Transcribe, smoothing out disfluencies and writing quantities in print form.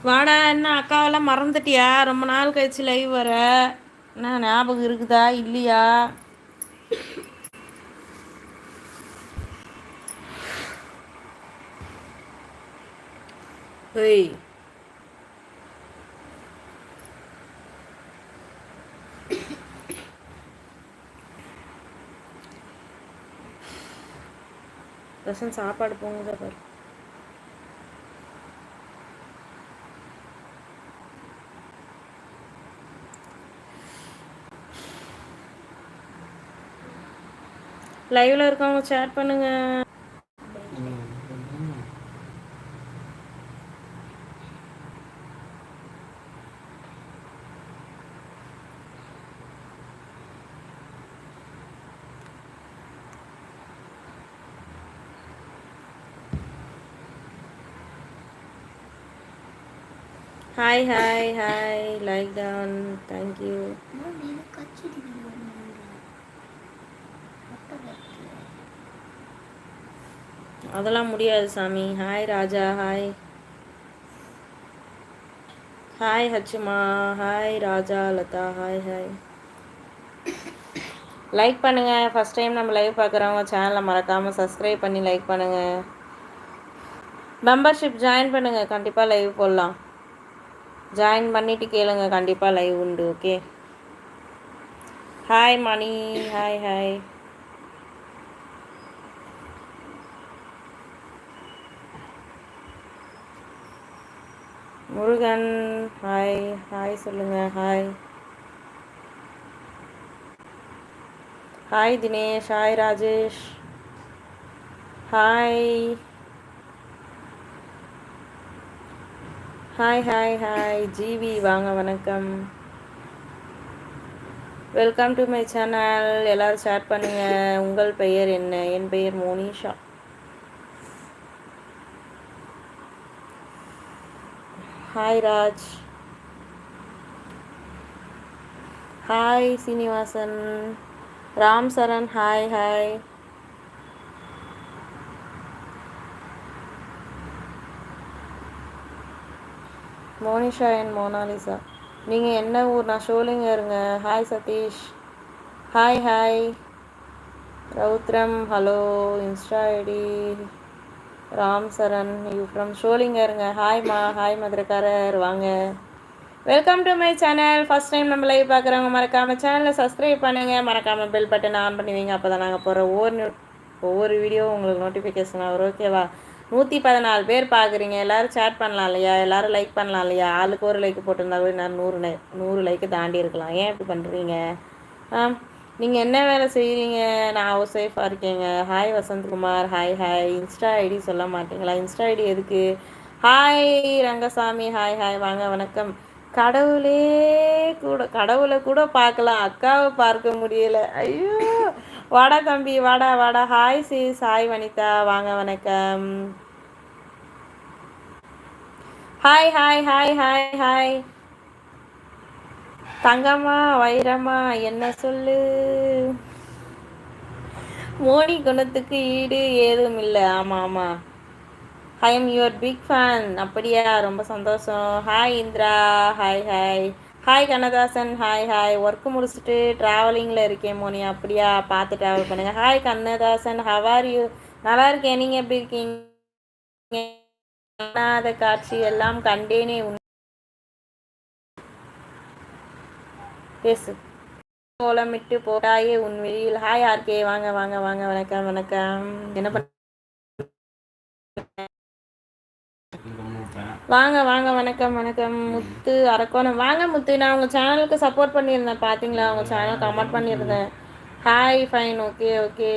வாடா, என்ன அக்காவெல்லாம் மறந்துட்டியா? ரொம்ப நாள் கழிச்சு லைவ் வர. என்ன ஞாபகம் இருக்குதா இல்லையா? ஏய், ரசன் சாப்பாடு போங்குதா பாரு. லைவ்ல இருக்கவங்க சேட் பண்ணுங்க. Hi hi hi, like down, thank you. அதெல்லாம் முடியாது சாமி. ஹாய் ராஜா, ஹாய் ஹாய் ஹச்சுமா, hi Raja Latha, hi hi. Like பண்ணுங்கள். ஃபஸ்ட் டைம் நம்ம லைவ் பார்க்குறவங்க சேனலை மறக்காமல் சப்ஸ்கிரைப் பண்ணி லைக் பண்ணுங்கள். மெம்பர்ஷிப் ஜாயின் பண்ணுங்கள், கண்டிப்பாக லைவ் போடலாம். ஜாயின் பண்ணிவிட்டு கேளுங்க, கண்டிப்பாக லைவ் உண்டு. Okay. Hi Mani, hi hi. Murugan, hi hi சொல்லுங்கள். Hi hi Dinesh, hi Rajesh, hi hi hi hi. ஜிவி வாங்க, வணக்கம், வெல்கம் டு மை சேனல். எல்லோரும் ஷேர் பண்ணுங்கள். உங்கள் பெயர் என்ன? என் பெயர் Monisha. Hi Raj, hi Srinivasan, Ram Charan, hi hi. Monisha and Monalisa. நீங்கள் என்ன ஊர்? நான் ஷோலிங்க இருங்க. Hi Sathish, hi hi. Raudhram, hello. Insta ID Ram Charan, you from ஷோலிங்கருங்க. ஹாய்மா, ஹாய் மதுரைக்காரர், வாங்க. Welcome to my channel. First time நம்ம லைவ் பார்க்குறவங்க மறக்காமல் சேனலை சப்ஸ்கிரைப் பண்ணுங்கள். மறக்காமல் பெல் பட்டன் ஆன் பண்ணுவீங்க. அப்போ தான் நாங்கள் போகிற ஒவ்வொரு வீடியோ உங்களுக்கு நோட்டிஃபிகேஷன் வரும். ஓகேவா? 114 பேர் பார்க்குறீங்க. எல்லோரும் சேட் பண்ணலாம் இல்லையா? எல்லோரும் லைக் பண்ணலாம் இல்லையா? ஆளுக்கு ஒரு லைக் போட்டிருந்தாவே நான் 100 லைக்கு தாண்டி இருக்கலாம். ஏன் இப்படி பண்ணுறீங்க? நீங்கள் என்ன வேலை செய்கிறீங்க? நான் ஹவுஸ் ஒய்ஃபாக இருக்கேங்க. Hi Vasanthkumar, hi hi. Insta ID சொல்ல மாட்டீங்களா? இன்ஸ்டா ஐடி எதுக்கு? Hi Rangasamy, hi hi. வாங்க, வணக்கம். கடவுளை கூட பார்க்கலாம், அக்காவை பார்க்க முடியலை. ஐயோ, வாடா தம்பி, வாடா வாடா. ஹாய் சீஸ், ஹாய் வனிதா, வாங்க, வணக்கம். Hi hi hi hi hi. Thangamma, Vairamma, என்ன சொல்லு? மோனி குணத்துக்கு ஈடு ஏதும் இல்லை. ஆமாம் ஆமாம். I am your big fan. அப்படியா? ரொம்ப சந்தோஷம். Hi Indira, hi hi. Hi Kannadasan, hi hi. Work முடிச்சுட்டு ட்ராவலிங்கில் இருக்கேன் மோனி. அப்படியா? பார்த்து ட்ராவல் பண்ணுங்கள். Hi Kannadasan, how are you? நல்லா இருக்கேன், நீங்கள் எப்படி இருக்கீங்க? காணாத காட்சி எல்லாம் கண்டேனே. பேசு. கோலமிட்டு போட்டாயே உன் வெளியில். ஹாய் ஆர்கே, வாங்க வாங்க வாங்க. வணக்கம் வணக்கம். என்ன பண்ண? வாங்க வாங்க, வணக்கம் வணக்கம். முத்து அரக்கோணம், வாங்க முத்து. நான் உங்கள் சேனலுக்கு சப்போர்ட் பண்ணியிருந்தேன், பார்த்தீங்களா? உங்கள் சேனல் கமெண்ட் பண்ணியிருந்தேன். Hi fine, okay okay.